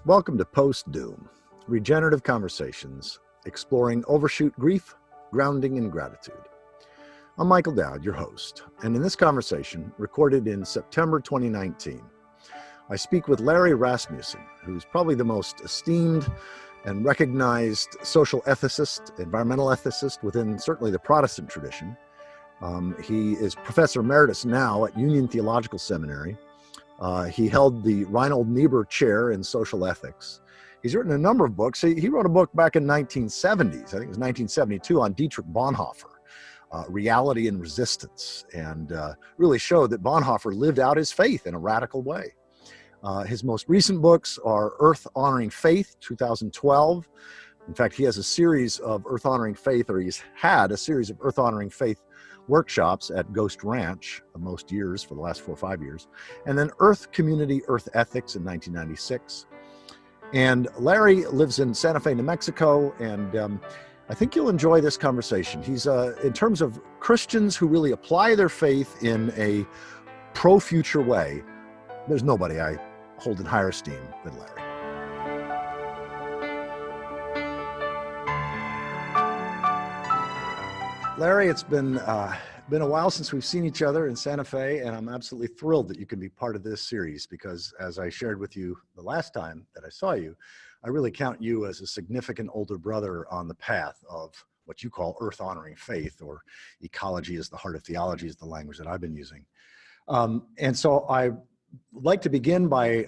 Welcome to Post-Doom, Regenerative Conversations, exploring overshoot grief, grounding, and gratitude. I'm Michael Dowd, your host, and in this conversation, recorded in September 2019, I speak with Larry Rasmussen, who's probably the most esteemed and recognized social ethicist, environmental ethicist within certainly the Protestant tradition. He is Professor Emeritus now at Union Theological Seminary. He held the Reinhold Niebuhr Chair in Social Ethics. He's written a number of books. He wrote a book back in 1970s, I think it was 1972, on Dietrich Bonhoeffer, Reality and Resistance, and really showed that Bonhoeffer lived out his faith in a radical way. His most recent books are Earth Honoring Faith, 2012. In fact, he has a series of Earth Honoring Faith, or he's had a series of Earth Honoring Faith workshops at Ghost Ranch most years for the last 4 or 5 years, and then Earth Community, Earth Ethics in 1996. And Larry lives in Santa Fe, New Mexico, and I think you'll enjoy this conversation. He's, in terms of Christians who really apply their faith in a pro-future way, there's nobody I hold in higher esteem than Larry. Larry, it's been a while since we've seen each other in Santa Fe, and I'm absolutely thrilled that you can be part of this series because, as I shared with you the last time that I saw you, I really count you as a significant older brother on the path of what you call earth honoring faith, or ecology is the heart of theology is the language that I've been using. And so I'd like to begin by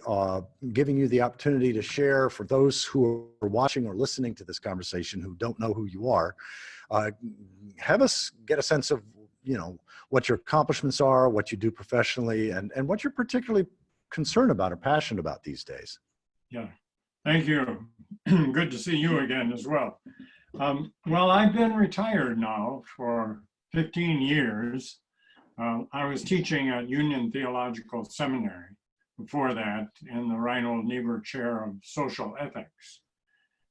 giving you the opportunity to share, for those who are watching or listening to this conversation who don't know who you are, have us get a sense of, you know, what your accomplishments are, what you do professionally, and what you're particularly concerned about or passionate about these days. Yeah, thank you. Good to see you again as well. Well, I've been retired now for 15 years. I was teaching at Union Theological Seminary before that in the Reinhold Niebuhr Chair of Social Ethics.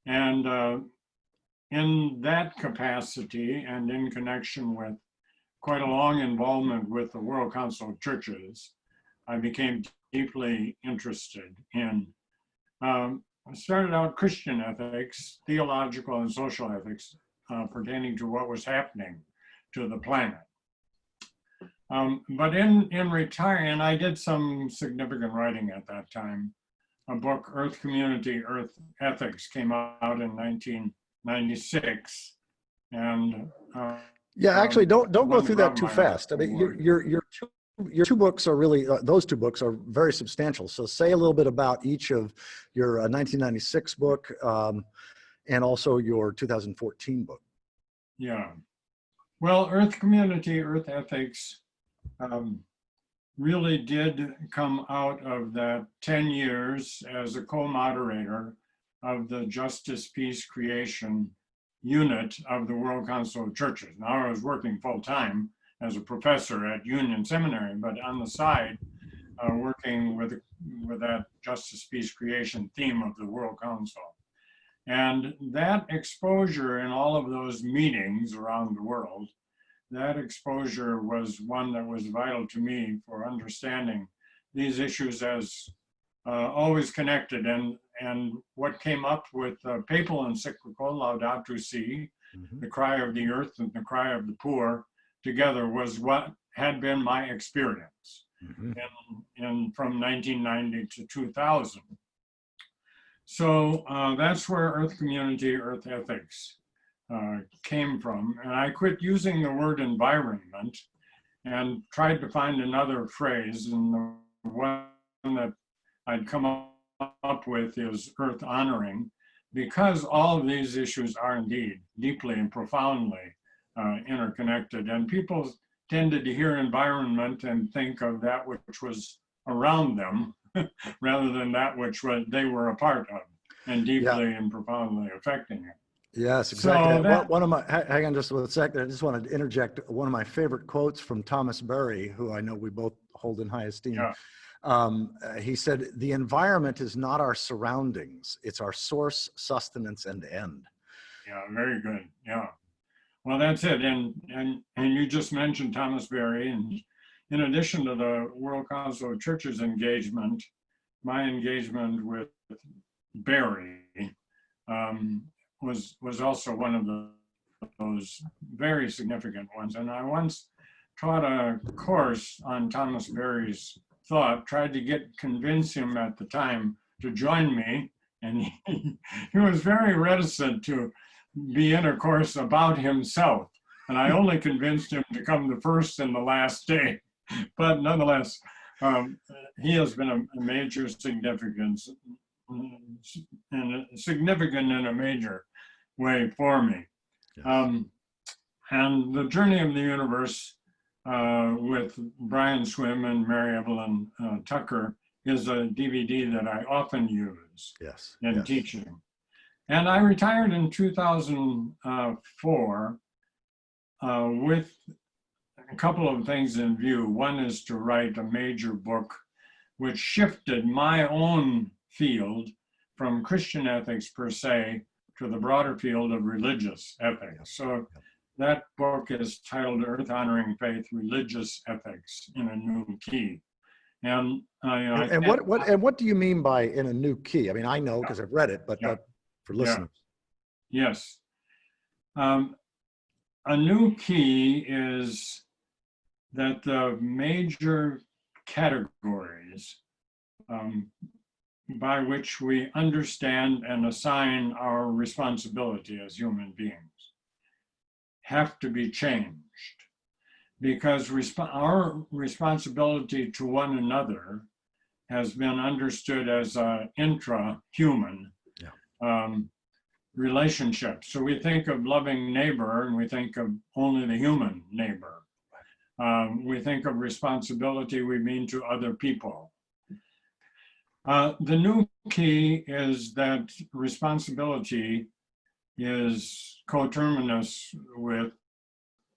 And in that capacity and in connection with quite a long involvement with the World Council of Churches, I became deeply interested in, I started out Christian ethics, theological and social ethics, pertaining to what was happening to the planet. But in retiring, I did some significant writing at that time. A book, Earth Community, Earth Ethics, came out in 1996, and yeah, actually, don't go through that too fast. I mean, your two books are really, those two books are very substantial. So say a little bit about each of your 1996 book and also your 2014 book. Yeah, well, Earth Community, Earth Ethics really did come out of that 10 years as a co-moderator of the Justice, Peace, Creation unit of the World Council of Churches. Now I was working full-time as a professor at Union Seminary, but on the side, working with that Justice, Peace, Creation theme of the World Council. And that exposure in all of those meetings around the world, that exposure was one that was vital to me for understanding these issues as always connected. And what came up with the papal encyclical Laudato Si, the cry of the earth and the cry of the poor, together was what had been my experience in from 1990 to 2000. So that's where Earth Community, Earth Ethics came from. And I quit using the word environment and tried to find another phrase, and the one that I'd come up with is earth honoring, because all of these issues are indeed deeply and profoundly interconnected, and people tended to hear environment and think of that which was around them rather than that which they were a part of and deeply and profoundly affecting it. Yes, exactly. So one of my, hang on just a second, I just wanted to interject one of my favorite quotes from Thomas Berry, who I know we both hold in high esteem. Yeah. He said, "The environment is not our surroundings, it's our source, sustenance, and end." Yeah, very good. Yeah. Well, that's it. And you just mentioned Thomas Berry, and in addition to the World Council of Churches engagement, my engagement with Berry was also one of those very significant ones. And I once taught a course on Thomas Berry's thought, tried to convince him at the time to join me, and he was very reticent to be in a course about himself. And I only convinced him to come the first and the last day. But nonetheless, he has been a major significance, and significant in a major way for me. Yes. And The Journey of the Universe with Brian Swim and Mary Evelyn Tucker is a DVD that I often use Yes. in Yes. teaching. And I retired in 2004 with a couple of things in view. One is to write a major book which shifted my own field from Christian ethics per se to the broader field of religious ethics. So that book is titled Earth Honoring Faith, Religious Ethics in a New Key. And what do you mean by in a new key? I mean, I know because I've read it, but for listeners. Yes. A new key is that the major categories by which we understand and assign our responsibility as human beings have to be changed, because our responsibility to one another has been understood as an intra-human relationship. So we think of loving neighbor and we think of only the human neighbor. We think of responsibility we mean to other people. The new key is that responsibility is coterminous with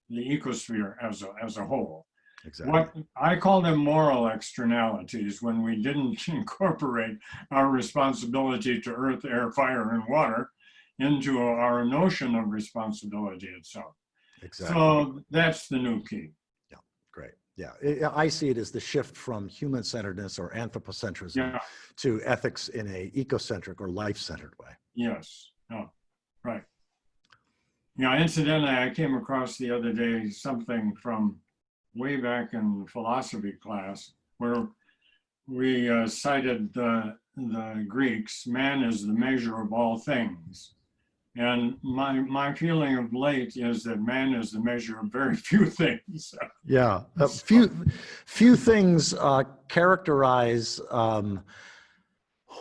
the ecosphere as a whole. Exactly. What I call them moral externalities when we didn't incorporate our responsibility to earth, air, fire, and water into our notion of responsibility itself. Exactly. So that's the new key. Yeah, great. Yeah, I see it as the shift from human-centeredness or anthropocentrism to ethics in a ecocentric or life-centered way. Yes. Oh, right. Yeah, incidentally, I came across the other day something from way back in philosophy class where we cited the Greeks, man is the measure of all things. And my feeling of late is that man is the measure of very few things. Yeah, few things characterize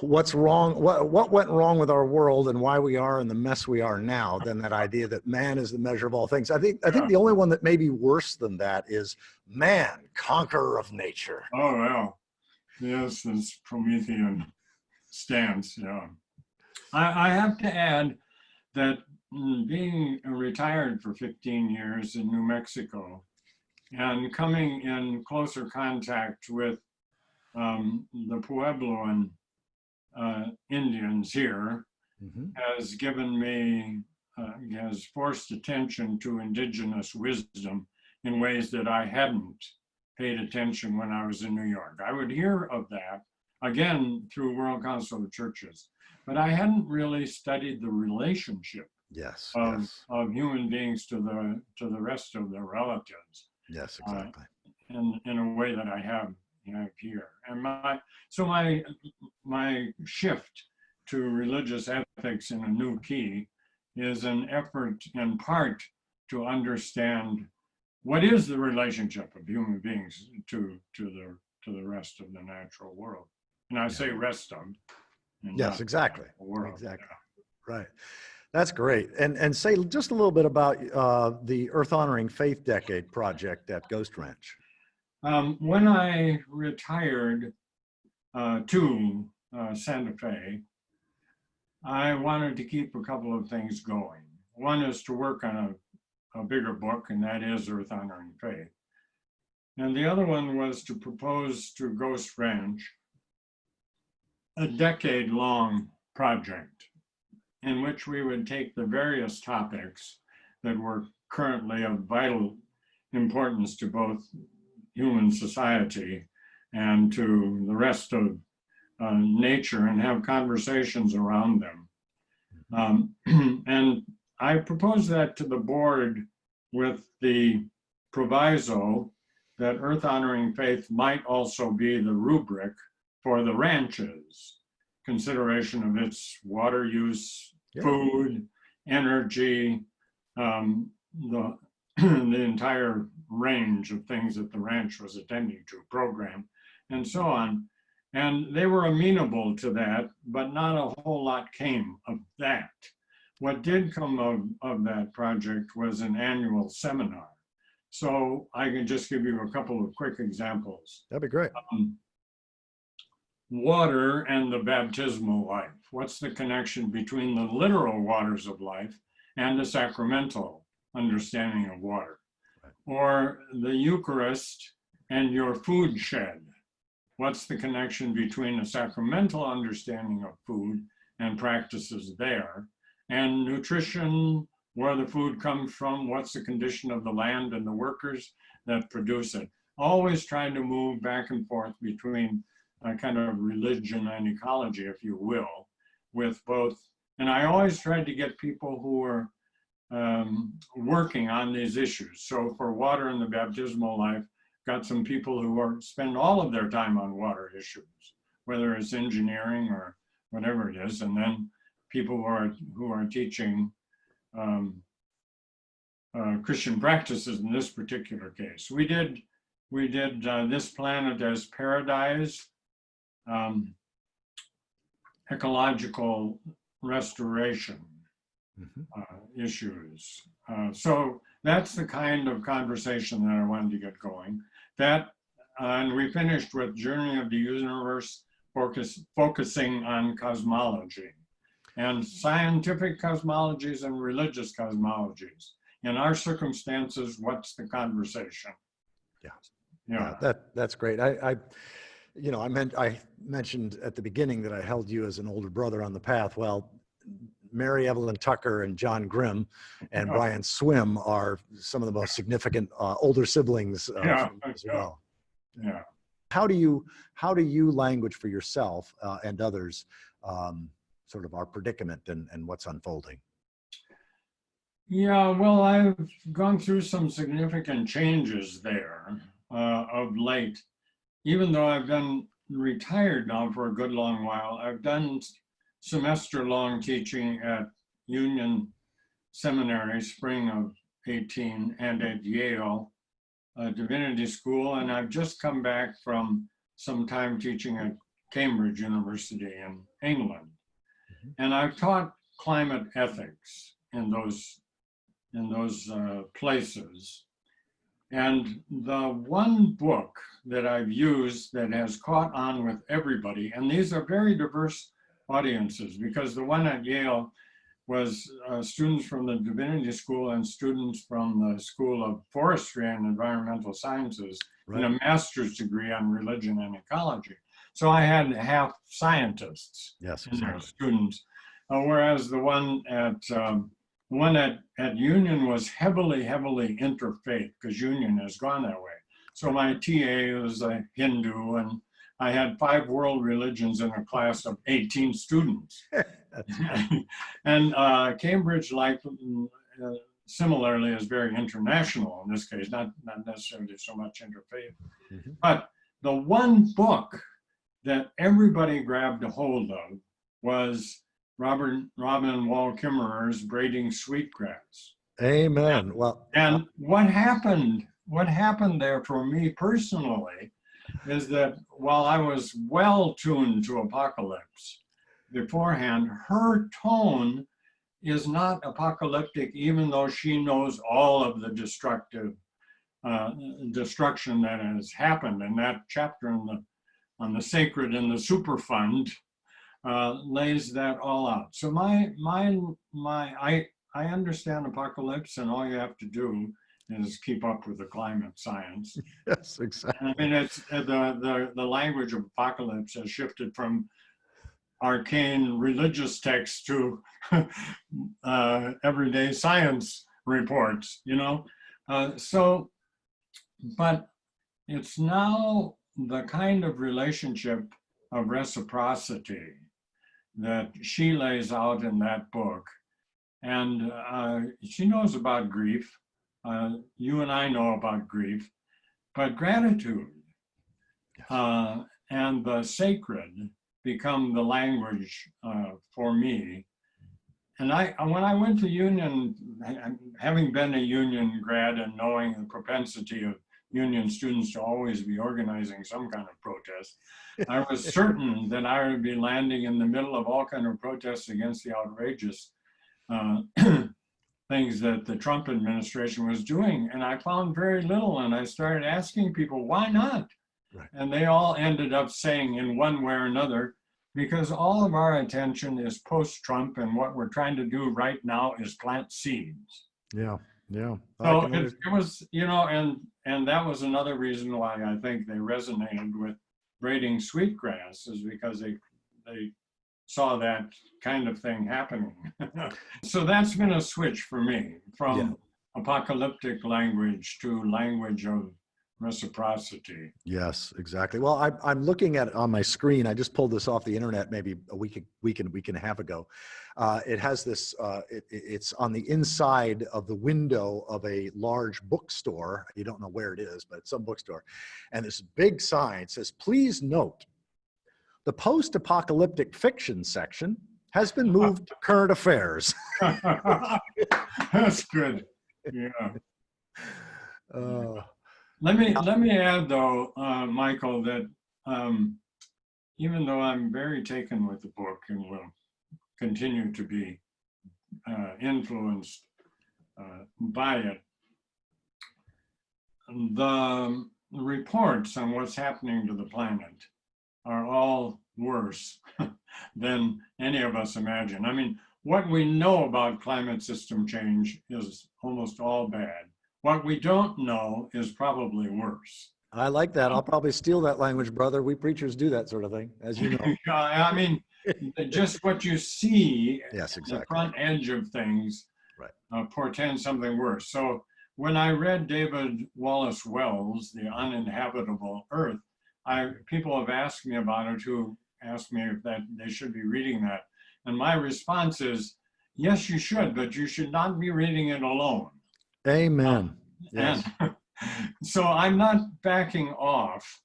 what's wrong, what went wrong with our world and why we are in the mess we are now, than that idea that man is the measure of all things. I think the only one that may be worse than that is man, conqueror of nature. Oh, well, yes, this Promethean stance, yeah. I have to add that being retired for 15 years in New Mexico and coming in closer contact with the Puebloan Indians here has given me, has forced attention to indigenous wisdom in ways that I hadn't paid attention when I was in New York. I would hear of that, again, through World Council of Churches, but I hadn't really studied the relationship of human beings to the rest of their relatives. Yes, exactly. In a way that I have here. And my shift to religious ethics in a new key is an effort in part to understand what is the relationship of human beings to the rest of the natural world. And I say rest of. Yes, exactly. World. Exactly. Right. That's great. And say just a little bit about the Earth Honoring Faith Decade project at Ghost Ranch. When I retired to Santa Fe, I wanted to keep a couple of things going. One is to work on a bigger book, and that is Earth Honoring Faith. And the other one was to propose to Ghost Ranch a decade-long project in which we would take the various topics that were currently of vital importance to both human society and to the rest of nature and have conversations around them. And I proposed that to the board with the proviso that earth honoring faith might also be the rubric for the ranches, consideration of its water use, food, energy, the entire range of things that the ranch was attending to, program, and so on. And they were amenable to that, but not a whole lot came of that. What did come of that project was an annual seminar. So I can just give you a couple of quick examples. That'd be great. Water and the baptismal life. What's the connection between the literal waters of life and the sacramental understanding of water? Or the Eucharist and your food shed. What's the connection between a sacramental understanding of food and practices there, and nutrition, where the food comes from, what's the condition of the land and the workers that produce it? Always trying to move back and forth between a kind of religion and ecology, if you will, with both. And I always tried to get people who were working on these issues. So for water and the baptismal life, got some people who spend all of their time on water issues, whether it's engineering or whatever it is, and then people who are teaching Christian practices in this particular case. We did This Planet as Paradise, ecological restoration issues. So that's the kind of conversation that I wanted to get going. And we finished with Journey of the Universe, focusing on cosmology and scientific cosmologies and religious cosmologies. In our circumstances, what's the conversation? Yeah. That's great. I mentioned at the beginning that I held you as an older brother on the path. Well, Mary Evelyn Tucker and John Grimm and Brian Swim are some of the most significant older siblings as well. Yeah. How do you language for yourself and others sort of our predicament and what's unfolding? Yeah, well, I've gone through some significant changes there of late. Even though I've been retired now for a good long while, I've done semester-long teaching at Union Seminary, spring of 18, and at Yale Divinity School, and I've just come back from some time teaching at Cambridge University in England. And I've taught climate ethics in those places. And the one book that I've used that has caught on with everybody, and these are very diverse audiences, because the one at Yale was students from the Divinity School and students from the School of Forestry and Environmental Sciences in a master's degree on religion and ecology. So I had half scientists in their students, whereas the one at Union was heavily interfaith, because Union has gone that way. So my TA was a Hindu, and I had 5 world religions in a class of 18 students. And Cambridge, like similarly, is very international in this case, not necessarily so much interfaith. But the one book that everybody grabbed a hold of was Robin Wall Kimmerer's Braiding Sweetgrass. Amen. And what happened there for me personally is that while I was well tuned to apocalypse beforehand, her tone is not apocalyptic, even though she knows all of the destruction that has happened. And that chapter on the sacred and the superfund lays that all out. So I understand apocalypse, and all you have to do is keep up with the climate science. Yes, exactly. I mean, it's the language of apocalypse has shifted from arcane religious texts to everyday science reports, but it's now the kind of relationship of reciprocity that she lays out in that book. And she knows about grief. You and I know about grief, but gratitude and the sacred become the language for me. And when I went to Union, having been a Union grad and knowing the propensity of Union students to always be organizing some kind of protest, I was certain that I would be landing in the middle of all kinds of protests against the outrageous things that the Trump administration was doing. And I found very little, and I started asking people, why not? Right. And they all ended up saying in one way or another, because all of our attention is post-Trump, and what we're trying to do right now is plant seeds. Yeah, yeah. So it was, you know, and that was another reason why I think they resonated with braiding sweetgrass, is because they saw that kind of thing happening. So that's been a switch for me from apocalyptic language to language of reciprocity. Yes, exactly. Well, I'm looking at it on my screen. I just pulled this off the internet maybe a week and a half ago. It has this, it's on the inside of the window of a large bookstore. You don't know where it is, but it's some bookstore. And this big sign says, please note, the post-apocalyptic fiction section has been moved to current affairs. That's good. Yeah. Let me add though, Michael, that even though I'm very taken with the book and will continue to be influenced by it, the reports on what's happening to the planet are all worse than any of us imagine. I mean, what we know about climate system change is almost all bad. What we don't know is probably worse. I like that. I'll probably steal that language, brother. We preachers do that sort of thing, as you know. I mean, just what you see, yes, exactly. The front edge of things, right, portends something worse. So when I read David Wallace Wells' The Uninhabitable Earth, people have asked me about it, who asked me if they should be reading that. And my response is, yes, you should, but you should not be reading it alone. Amen. Yes. And so I'm not backing off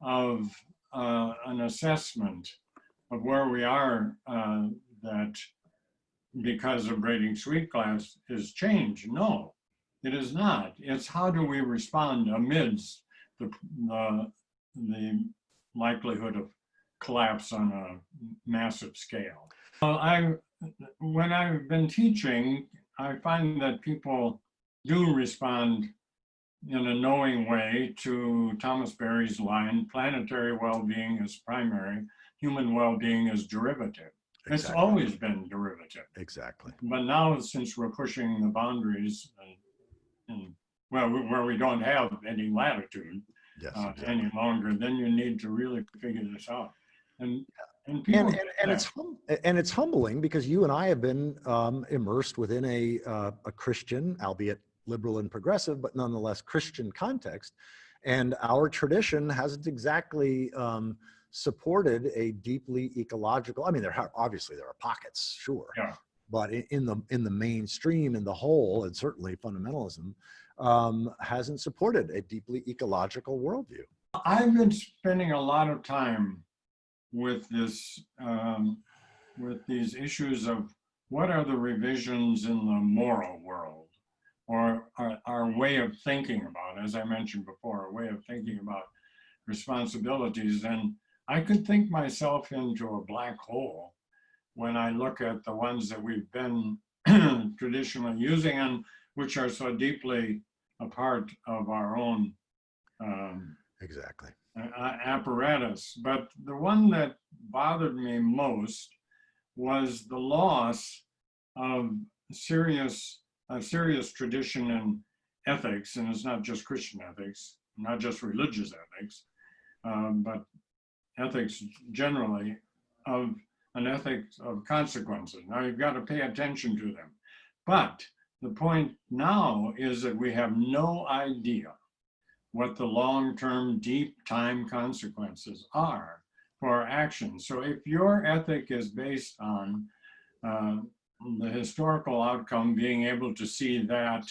of an assessment of where we are, that because of braiding sweetgrass is change. No, it is not. It's how do we respond amidst the likelihood of collapse on a massive scale. When I've been teaching, I find that people do respond in a knowing way to Thomas Berry's line, planetary well-being is primary, human well-being is derivative. Exactly. It's always been derivative. Exactly. But now, since we're pushing the boundaries, where we don't have any latitude, yes, exactly, any longer, then you need to really figure this out. And it's humbling, because you and I have been immersed within a Christian, albeit liberal and progressive, but nonetheless Christian context, and our tradition hasn't exactly supported a deeply ecological. I mean, obviously there are pockets, sure, yeah, but in the mainstream, in the whole, and certainly fundamentalism hasn't supported a deeply ecological worldview. I've been spending a lot of time with this, with these issues of what are the revisions in the moral world, or our way of thinking about, as I mentioned before, a way of thinking about responsibilities. And I could think myself into a black hole when I look at the ones that we've been traditionally using, and which are so deeply a part of our own exactly, apparatus. But the one that bothered me most was the loss of a serious tradition in ethics, and it's not just Christian ethics, not just religious ethics, but ethics generally, of an ethics of consequences. Now you've got to pay attention to them. But the point now is that we have no idea what the long-term deep time consequences are for action. So if your ethic is based on the historical outcome, being able to see that,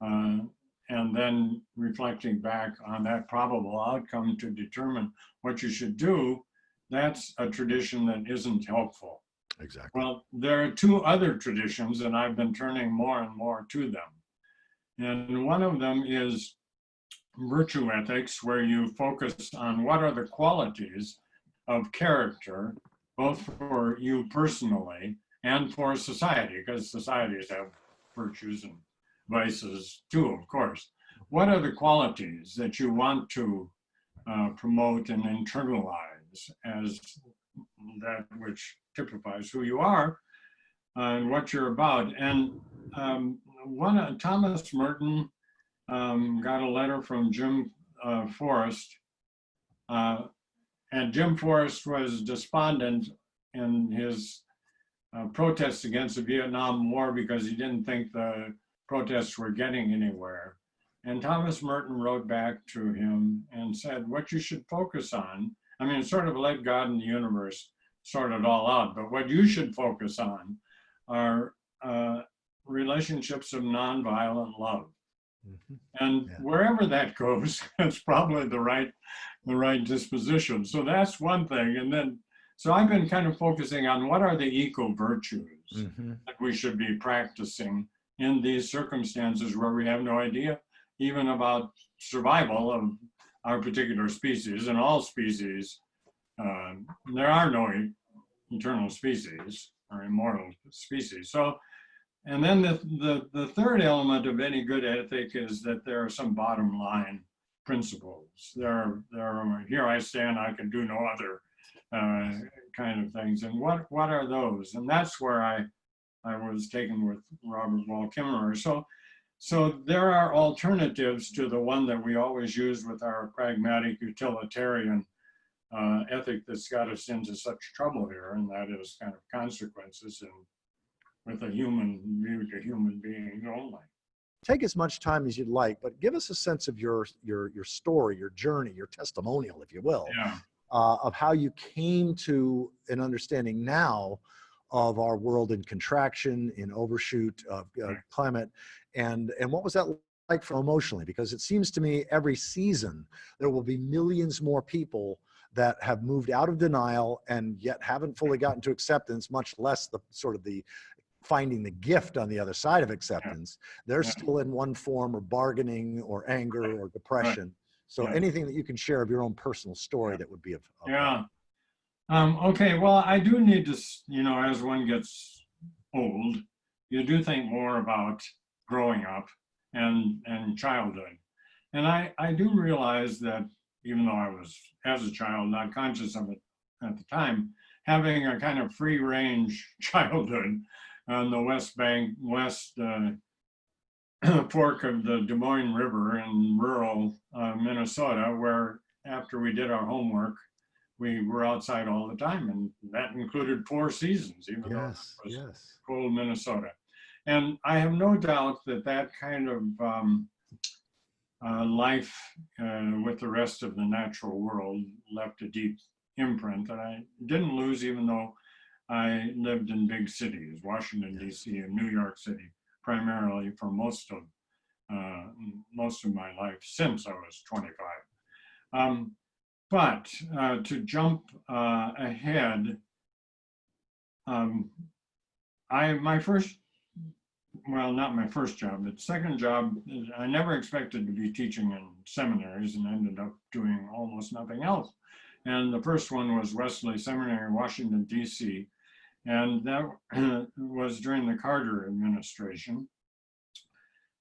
and then reflecting back on that probable outcome to determine what you should do, that's a tradition that isn't helpful. Exactly. Well, there are two other traditions, and I've been turning more and more to them. And one of them is virtue ethics, where you focus on what are the qualities of character, both for you personally and for society, because societies have virtues and vices too, of course. What are the qualities that you want to promote and internalize as that which typifies who you are and what you're about? And Thomas Merton got a letter from Jim Forrest, and Jim Forrest was despondent in his protests against the Vietnam War because he didn't think the protests were getting anywhere. And Thomas Merton wrote back to him and said, what you should focus on, I mean, sort of let God and the universe sort it all out, but what you should focus on are relationships of nonviolent love. And wherever that goes, it's probably the right disposition. So that's one thing. And then, so I've been kind of focusing on what are the eco virtues that we should be practicing in these circumstances where we have no idea even about survival of our particular species. And all species, there are no eternal species or immortal species. So, and then the third element of any good ethic is that there are some bottom line principles. There are here I stand, I can do no other kind of things. And what are those? And that's where I was taken with Robert Wall Kimmerer. So there are alternatives to the one that we always use with our pragmatic utilitarian ethic that's got us into such trouble here, and that is kind of consequences and with a human view to human beings only. Take as much time as you'd like, but give us a sense of your story, your journey, your testimonial, if you will, of how you came to an understanding now of our world in contraction, in overshoot, of climate, and what was that like for emotionally? Because it seems to me every season there will be millions more people that have moved out of denial and yet haven't fully gotten to acceptance, much less the sort of the finding the gift on the other side of acceptance. They're still in one form or bargaining or anger or depression. So anything that you can share of your own personal story that would be of help. Okay, well, I do need to, you know, as one gets old, you do think more about growing up and childhood. And I do realize that even though I was, as a child, not conscious of it at the time, having a kind of free range childhood on the west fork of the Des Moines River in rural Minnesota, where after we did our homework, we were outside all the time, and that included 4 seasons, even though it was cold Minnesota. And I have no doubt that that kind of life with the rest of the natural world left a deep imprint that I didn't lose, even though I lived in big cities, Washington, D.C. and New York City, primarily for most of my life since I was 25. But to jump ahead, my first, well, not my first job, but second job, I never expected to be teaching in seminaries and ended up doing almost nothing else. And the first one was Wesley Seminary, Washington, D.C. And that was during the Carter administration.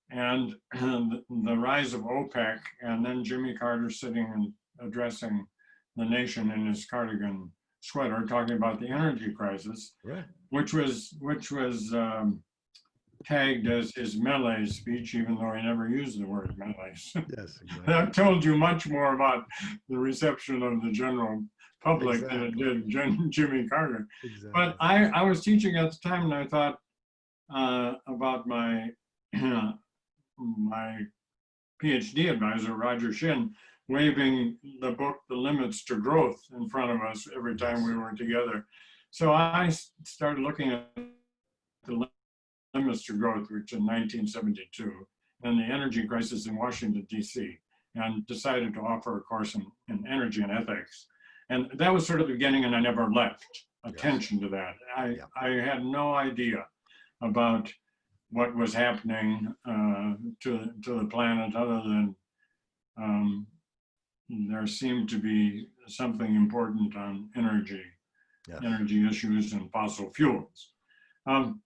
And the rise of OPEC, and then Jimmy Carter sitting and addressing the nation in his cardigan sweater, talking about the energy crisis, which was tagged as his melee speech, even though he never used the word melee. That told you much more about the reception of the general public than it did Jimmy Carter. But I was teaching at the time, and I thought about my my PhD advisor, Roger Shin, waving the book, The Limits to Growth, in front of us every time we were together. So I started looking at the limits to growth, which in 1972, and the energy crisis in Washington, D.C., and decided to offer a course in energy and ethics. And that was sort of the beginning, and I never left attention to that. I had no idea about what was happening to the planet, other than there seemed to be something important on energy, energy issues and fossil fuels. And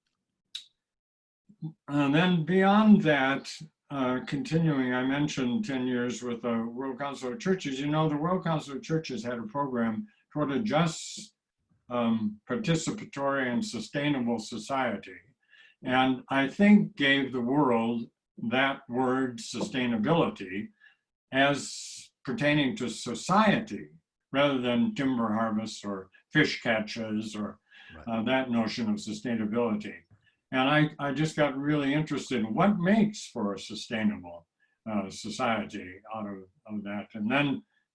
then beyond that, continuing, I mentioned 10 years with the World Council of Churches. You know, the World Council of Churches had a program toward a just, participatory and sustainable society. And I think gave the world that word sustainability as pertaining to society, rather than timber harvests or fish catches or that notion of sustainability. And I just got really interested in what makes for a sustainable society out of that. And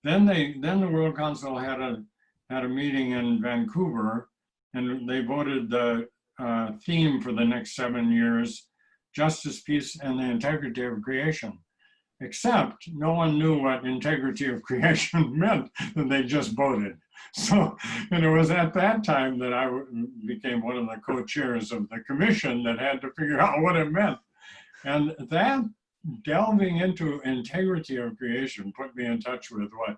then the World Council had a meeting in Vancouver, and they voted the theme for the next 7 years, justice, peace, and the integrity of creation. Except no one knew what integrity of creation meant, and they just voted. So, and it was at that time that I became one of the co-chairs of the commission that had to figure out what it meant. And that delving into integrity of creation put me in touch with what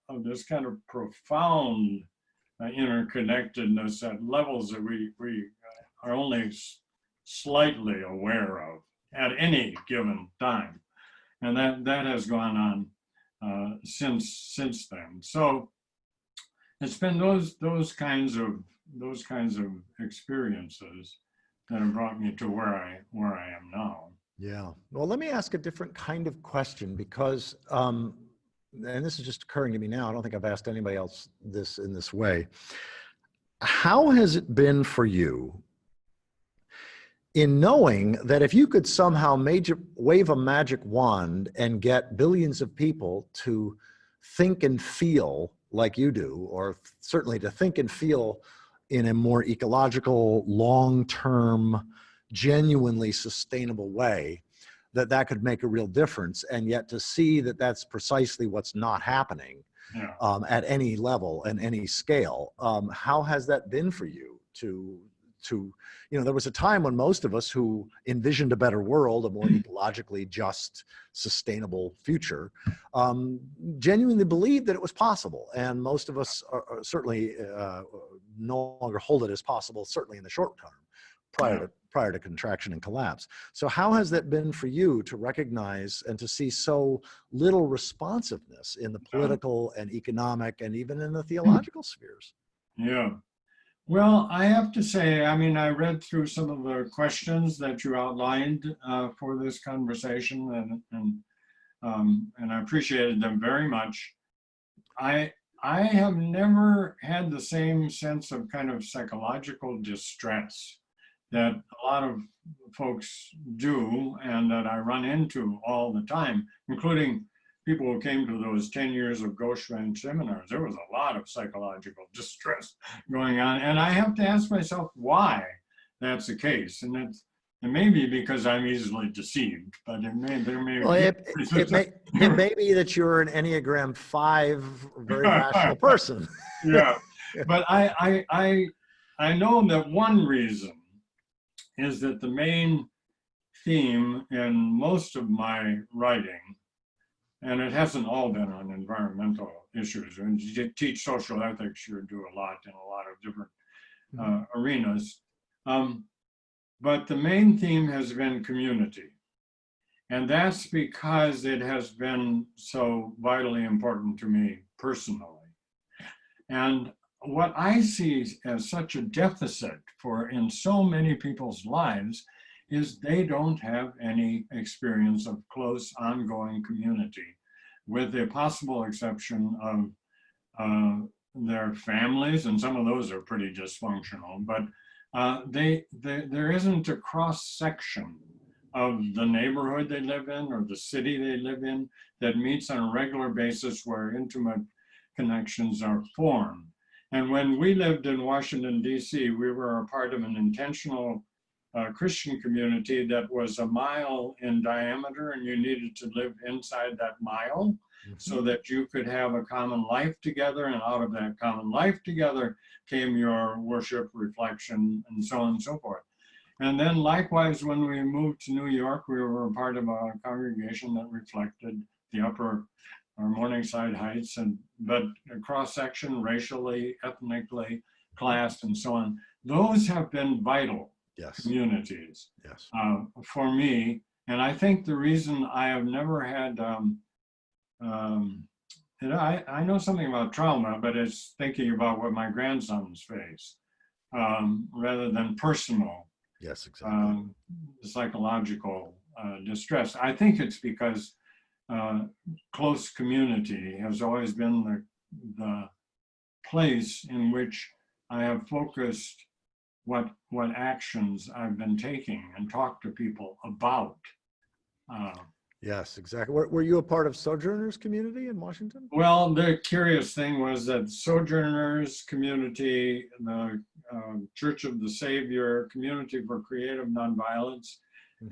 of this kind of profound interconnectedness at levels that we are only slightly aware of at any given time. And that has gone on since then. So it's been those kinds of experiences that have brought me to where I am now. Yeah. Well, let me ask a different kind of question, because and this is just occurring to me now. I don't think I've asked anybody else this in this way. How has it been for you in knowing that if you could somehow wave a magic wand and get billions of people to think and feel like you do, or certainly to think and feel in a more ecological, long-term, genuinely sustainable way, that could make a real difference, and yet to see that that's precisely what's not happening at any level and any scale. How has that been for you to, you know, there was a time when most of us who envisioned a better world, a more ecologically just, sustainable future, genuinely believed that it was possible. And most of us are certainly no longer hold it as possible, certainly in the short term, prior to contraction and collapse. So how has that been for you to recognize and to see so little responsiveness in the political and economic and even in the theological spheres? Yeah. Well, I have to say, I mean, I read through some of the questions that you outlined for this conversation, and I appreciated them very much. I have never had the same sense of kind of psychological distress that a lot of folks do, and that I run into all the time, including people who came to those 10 years of Goshen seminars. There was a lot of psychological distress going on. And I have to ask myself why that's the case. And it may be because I'm easily deceived, but it may be that you're an Enneagram 5 very rational person. Yeah, but I know that one reason is that the main theme in most of my writing, and it hasn't all been on environmental issues. When you teach social ethics, you do a lot in a lot of different arenas. But the main theme has been community. And that's because it has been so vitally important to me personally. And what I see as such a deficit in so many people's lives is they don't have any experience of close, ongoing community, with the possible exception of their families, and some of those are pretty dysfunctional, but there isn't a cross-section of the neighborhood they live in or the city they live in that meets on a regular basis where intimate connections are formed. And when we lived in Washington, D.C., we were a part of an intentional Christian community that was a mile in diameter, and you needed to live inside that mile so that you could have a common life together. And out of that common life together came your worship, reflection, and so on and so forth. And then likewise, when we moved to New York, we were a part of a congregation that reflected the upper or Morningside Heights, but cross-section, racially, ethnically, class, and so on. Those have been vital communities for me. And I think the reason I have never had, I know something about trauma, but it's thinking about what my grandsons face rather than personal. Yes, exactly. Psychological distress. I think it's because close community has always been the place in which I have focused what actions I've been taking and talked to people about. Yes, exactly. Were you a part of Sojourners community in Washington? Well, the curious thing was that Sojourners community, the Church of the Savior, Community for Creative Nonviolence,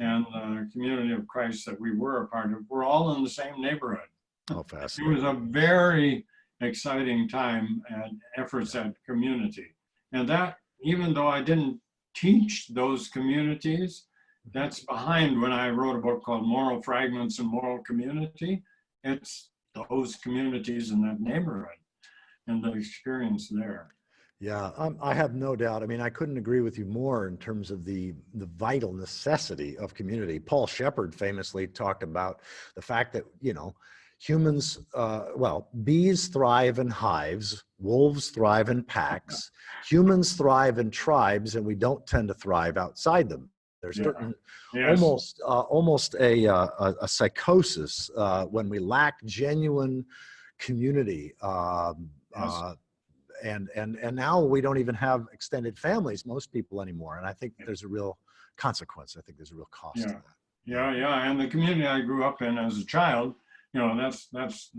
and the Community of Christ that we were a part of, were all in the same neighborhood. Oh, fascinating. It was a very exciting time and efforts at community. And that, even though I didn't teach those communities, that's behind when I wrote a book called Moral Fragments and Moral Community. It's those communities in that neighborhood and the experience there. Yeah, I have no doubt. I mean, I couldn't agree with you more in terms of the vital necessity of community. Paul Shepard famously talked about the fact that, you know, humans, well, bees thrive in hives, wolves thrive in packs, humans thrive in tribes, and we don't tend to thrive outside them. There's certain almost a psychosis when we lack genuine community. And now we don't even have extended families, most people anymore. And I think there's a real consequence. I think there's a real cost to that. Yeah. And the community I grew up in as a child, you know, that's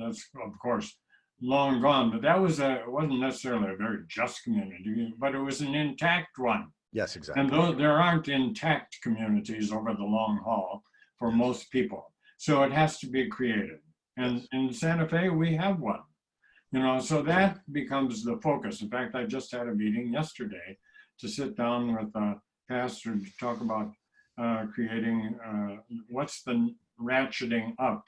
of course long gone, but that was it wasn't necessarily a very just community, but it was an intact one. Yes, exactly. And there aren't intact communities over the long haul for most people. So it has to be created. And in Santa Fe, we have one. You know, so that becomes the focus. In fact, I just had a meeting yesterday to sit down with a pastor to talk about creating what's the ratcheting up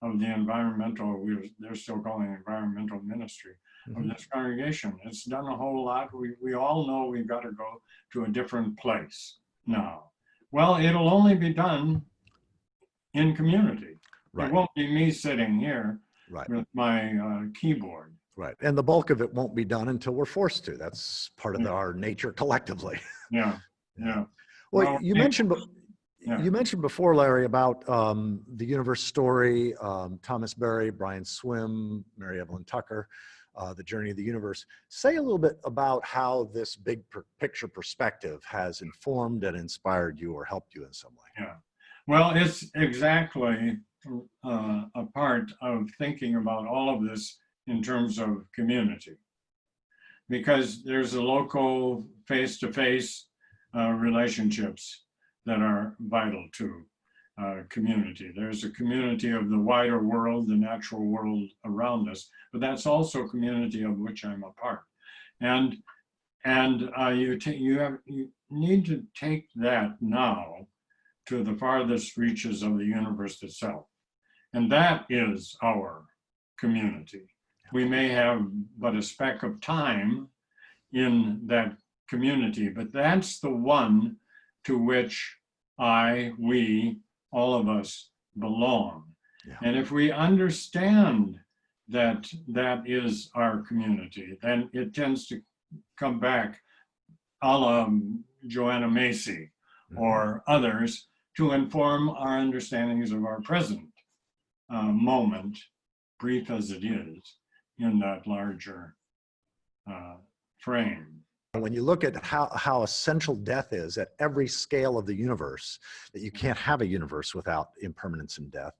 of the environmental, they're still calling it environmental ministry of this congregation. It's done a whole lot. We all know we've got to go to a different place now. Well, it'll only be done in community. It won't be me sitting here with my keyboard. Right. And the bulk of it won't be done until we're forced to. That's part of our nature collectively. Yeah. Well, you mentioned before, Larry, about the universe story, Thomas Berry, Brian Swim, Mary Evelyn Tucker, the journey of the universe. Say a little bit about how this big picture perspective has informed and inspired you or helped you in some way. Yeah. Well, it's exactly a part of thinking about all of this in terms of community, because there's a local face-to-face relationships that are vital to community. There's a community of the wider world, the natural world around us, but that's also a community of which I'm a part. And you need to take that now to the farthest reaches of the universe itself. And that is our community. We may have but a speck of time in that community, but that's the one to which we, all of us belong. And if we understand that that is our community, then it tends to come back a la Joanna Macy or others to inform our understandings of our present moment, brief as it is, in that larger frame. When you look at how essential death is at every scale of the universe, that you can't have a universe without impermanence and death.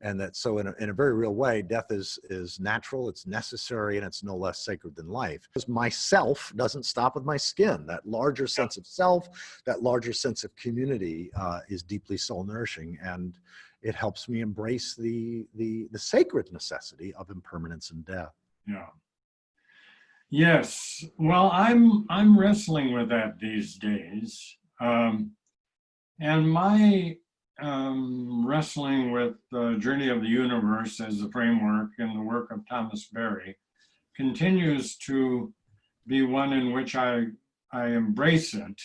And that so in a very real way, death is natural, it's necessary, and it's no less sacred than life. Because myself doesn't stop with my skin. That larger sense of self, that larger sense of community is deeply soul nourishing, and it helps me embrace the sacred necessity of impermanence and death. Yeah. Yes. Well, I'm wrestling with that these days. And my wrestling with the journey of the universe as the framework and the work of Thomas Berry continues to be one in which I embrace it,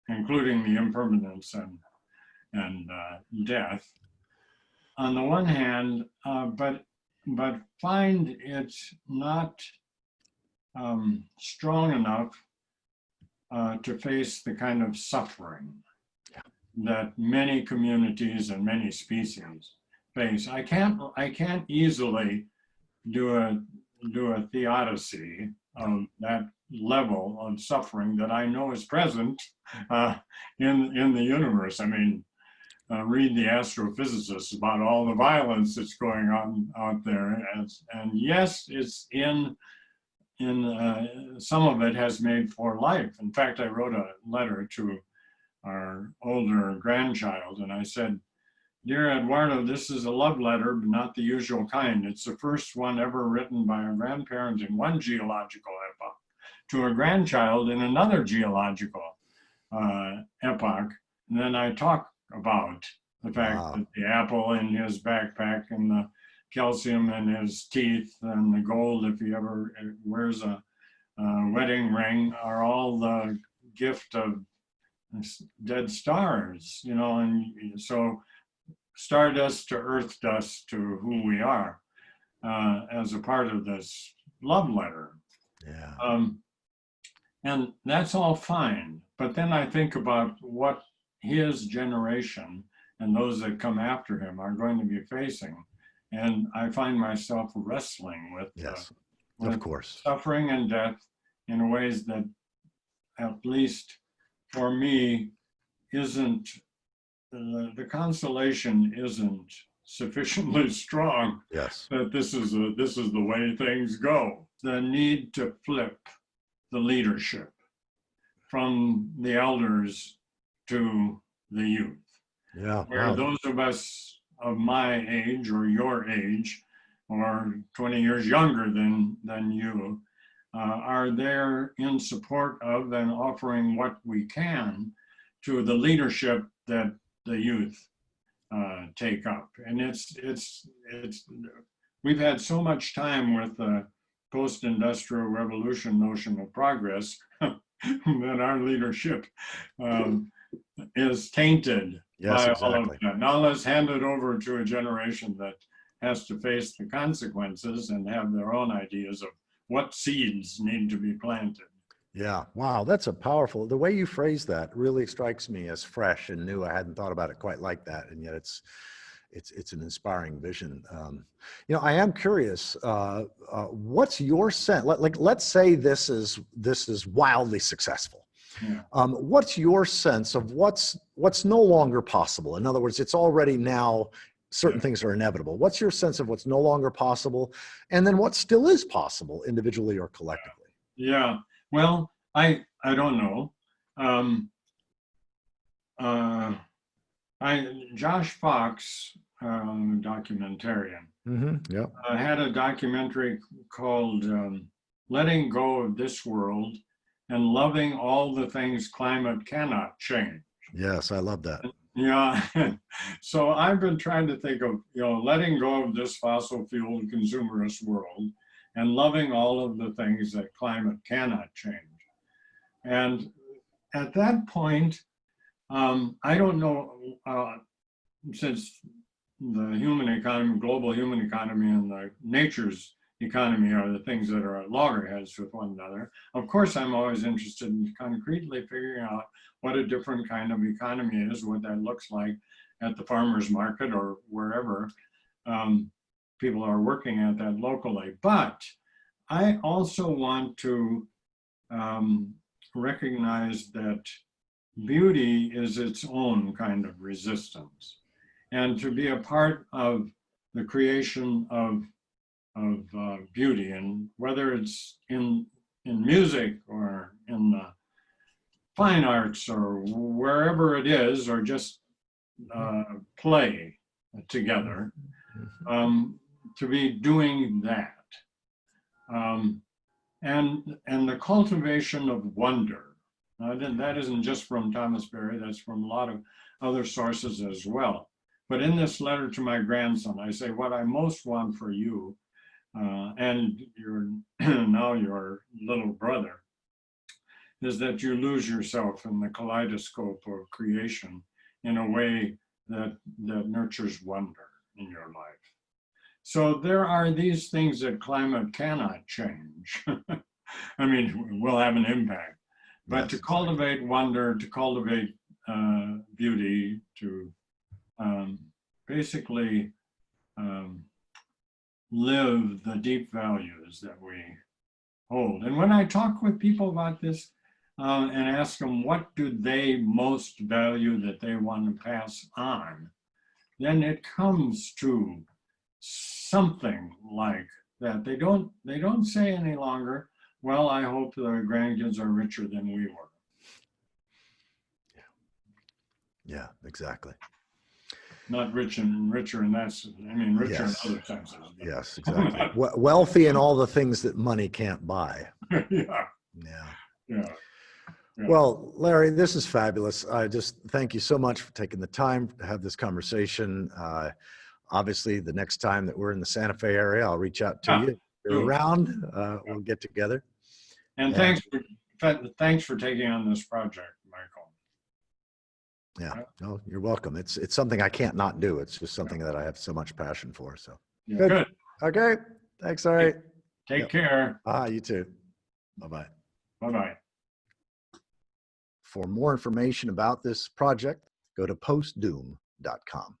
including the impermanence and death. On the one hand, but find it not strong enough to face the kind of suffering that many communities and many species face. I can't easily do a theodicy of that level of suffering that I know is present in the universe. I mean, read the astrophysicists about all the violence that's going on out there, and yes, it's in some of it has made for life. In fact, I wrote a letter to our older grandchild, and I said, "Dear Eduardo, this is a love letter, but not the usual kind. It's the first one ever written by a grandparent in one geological epoch to a grandchild in another geological epoch." And then I talk about the fact that the apple in his backpack and the calcium in his teeth and the gold, if he ever wears a wedding ring, are all the gift of dead stars, you know, and so stardust to earth dust to who we are as a part of this love letter. Yeah. And that's all fine. But then I think about what his generation and those that come after him are going to be facing. And I find myself wrestling with, Yes, with of course, suffering and death in ways that, at least for me, isn't the consolation isn't sufficiently strong. yes, That this is the way things go. The need to flip the leadership from the elders to the youth. yeah. Where Wow. those of us of my age or your age or 20 years younger than you are there in support of and offering what we can to the leadership that the youth take up. And it's we've had so much time with the post-industrial revolution notion of progress that our leadership is tainted Yes, by all of exactly. that. Now let's hand it over to a generation that has to face the consequences and have their own ideas of what seeds need to be planted. Yeah. Wow. That's a powerful, the way you phrase that really strikes me as fresh and new. I hadn't thought about it quite like that. And yet it's an inspiring vision. You know, I am curious, what's your sense? Let's say this is wildly successful. Yeah. What's your sense of what's no longer possible? In other words, it's already now certain things are inevitable. What's your sense of what's no longer possible, and then what still is possible individually or collectively? Yeah. Well, I don't know. Josh Fox, documentarian, Yeah. had a documentary called "Letting Go of This World and Loving All the Things Climate Cannot Change." Yes, I love that. Yeah. So I've been trying to think of, letting go of this fossil fuel consumerist world and loving all of the things that climate cannot change. And at that point, I don't know, since the human economy, global human economy, and the nature's economy are the things that are at loggerheads with one another. Of course, I'm always interested in concretely figuring out what a different kind of economy is, what that looks like at the farmer's market or wherever people are working at that locally. But I also want to recognized that beauty is its own kind of resistance. And to be a part of the creation of beauty, and whether it's in music or in the fine arts or wherever it is, or just play together, to be doing that. And the cultivation of wonder. That isn't just from Thomas Berry, that's from a lot of other sources as well. But in this letter to my grandson, I say, what I most want for you and now your little brother, is that you lose yourself in the kaleidoscope of creation in a way that nurtures wonder in your life. So there are these things that climate cannot change. I mean, will have an impact, but Yes, to cultivate wonder, to cultivate beauty, to basically live the deep values that we hold. And when I talk with people about this and ask them what do they most value that they want to pass on, then it comes to something like that. They don't say any longer, well, I hope the grandkids are richer than we were. Yeah, exactly. Not rich and richer in that sense. I mean, richer Yes. in other senses. Yes, exactly. Wealthy in all the things that money can't buy. Yeah. Yeah. Yeah. Yeah. Well, Larry, this is fabulous. I just thank you so much for taking the time to have this conversation. Obviously, the next time that we're in the Santa Fe area, I'll reach out to you. If you're around, we'll get together. And thanks for taking on this project, Michael. Yeah, no, you're welcome. It's something I can't not do. It's just something that I have so much passion for. So Yeah, good. Okay. Thanks, Larry. Take care. You too. Bye-bye. Bye-bye. For more information about this project, go to postdoom.com.